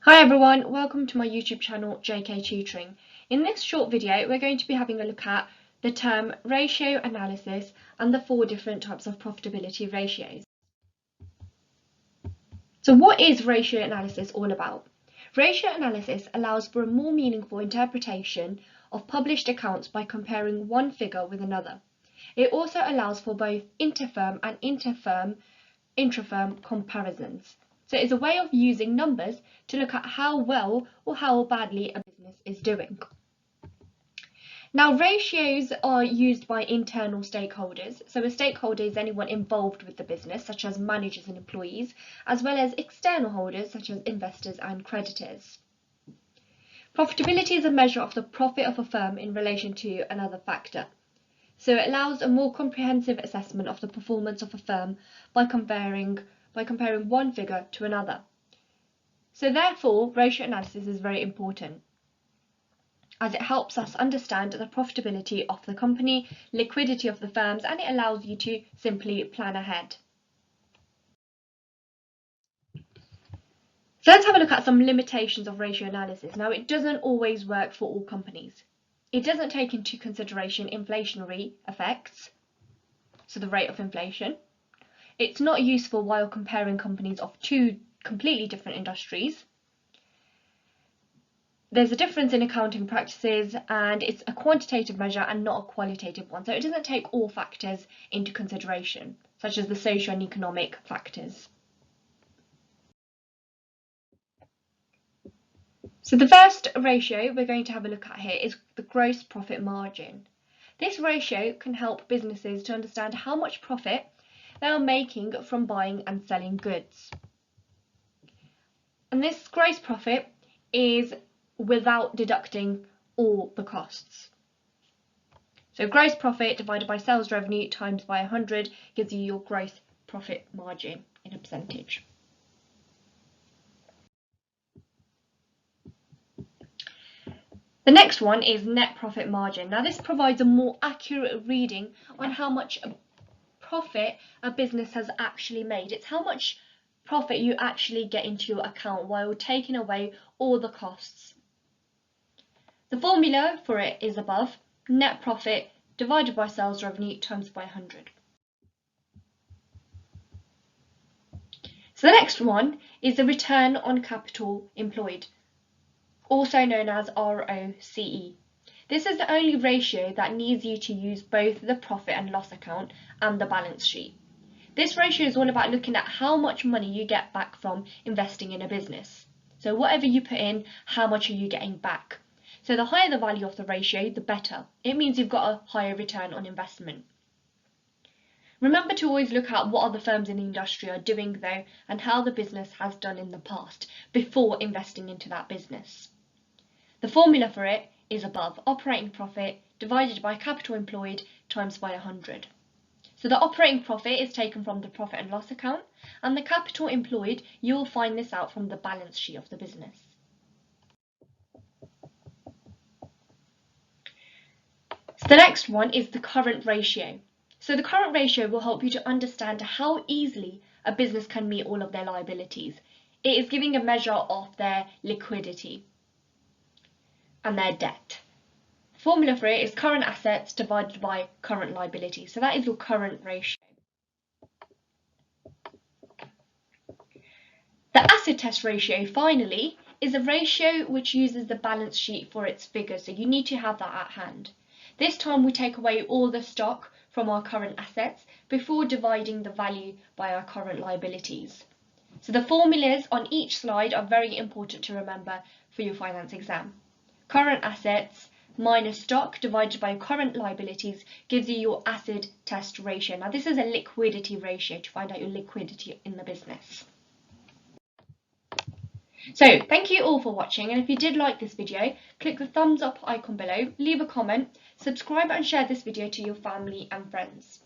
Hi everyone, welcome to my YouTube channel JK Tutoring. In this short video we're going to be having a look at the term ratio analysis and the 4 different types of profitability ratios. So what is ratio analysis all about? Ratio analysis allows for a more meaningful interpretation of published accounts by comparing one figure with another. It also allows for both interfirm and intrafirm comparisons. So it's a way of using numbers to look at how well or how badly a business is doing. Now, ratios are used by internal stakeholders. So a stakeholder is anyone involved with the business, such as managers and employees, as well as external holders, such as investors and creditors. Profitability is a measure of the profit of a firm in relation to another factor. So it allows a more comprehensive assessment of the performance of a firm by comparing one figure to another. So therefore, ratio analysis is very important, as it helps us understand the profitability of the company, liquidity of the firms, and it allows you to simply plan ahead. So let's have a look at some limitations of ratio analysis. Now, it doesn't always work for all companies. It doesn't take into consideration inflationary effects, so the rate of inflation. It's not useful while comparing companies of two completely different industries. There's a difference in accounting practices, and it's a quantitative measure and not a qualitative one. So it doesn't take all factors into consideration, such as the social and economic factors. So the first ratio we're going to have a look at here is the gross profit margin. This ratio can help businesses to understand how much profit they are making from buying and selling goods. And this gross profit is without deducting all the costs. So gross profit divided by sales revenue times by 100 gives you your gross profit margin in a percentage. The next one is net profit margin. Now this provides a more accurate reading on how much profit a business has actually made. It's how much profit you actually get into your account while taking away all the costs. The formula for it is above: net profit divided by sales revenue times by 100. So the next one is the return on capital employed, also known as ROCE. This is the only ratio that needs you to use both the profit and loss account and the balance sheet. This ratio is all about looking at how much money you get back from investing in a business. So whatever you put in, how much are you getting back? So the higher the value of the ratio, the better. It means you've got a higher return on investment. Remember to always look at what other firms in the industry are doing though, and how the business has done in the past before investing into that business. The formula for it is above: operating profit divided by capital employed times by 100. So the operating profit is taken from the profit and loss account, and the capital employed, you will find this out from the balance sheet of the business. So the next one is the current ratio. So the current ratio will help you to understand how easily a business can meet all of their liabilities. It is giving a measure of their liquidity and their debt. The formula for it is current assets divided by current liability. So that is your current ratio. The acid test ratio, finally, is a ratio which uses the balance sheet for its figures. So you need to have that at hand. This time we take away all the stock from our current assets before dividing the value by our current liabilities. So the formulas on each slide are very important to remember for your finance exam. Current assets minus stock divided by current liabilities gives you your acid test ratio. Now this is a liquidity ratio to find out your liquidity in the business. So thank you all for watching, and if you did like this video, click the thumbs up icon below, leave a comment, subscribe and share this video to your family and friends.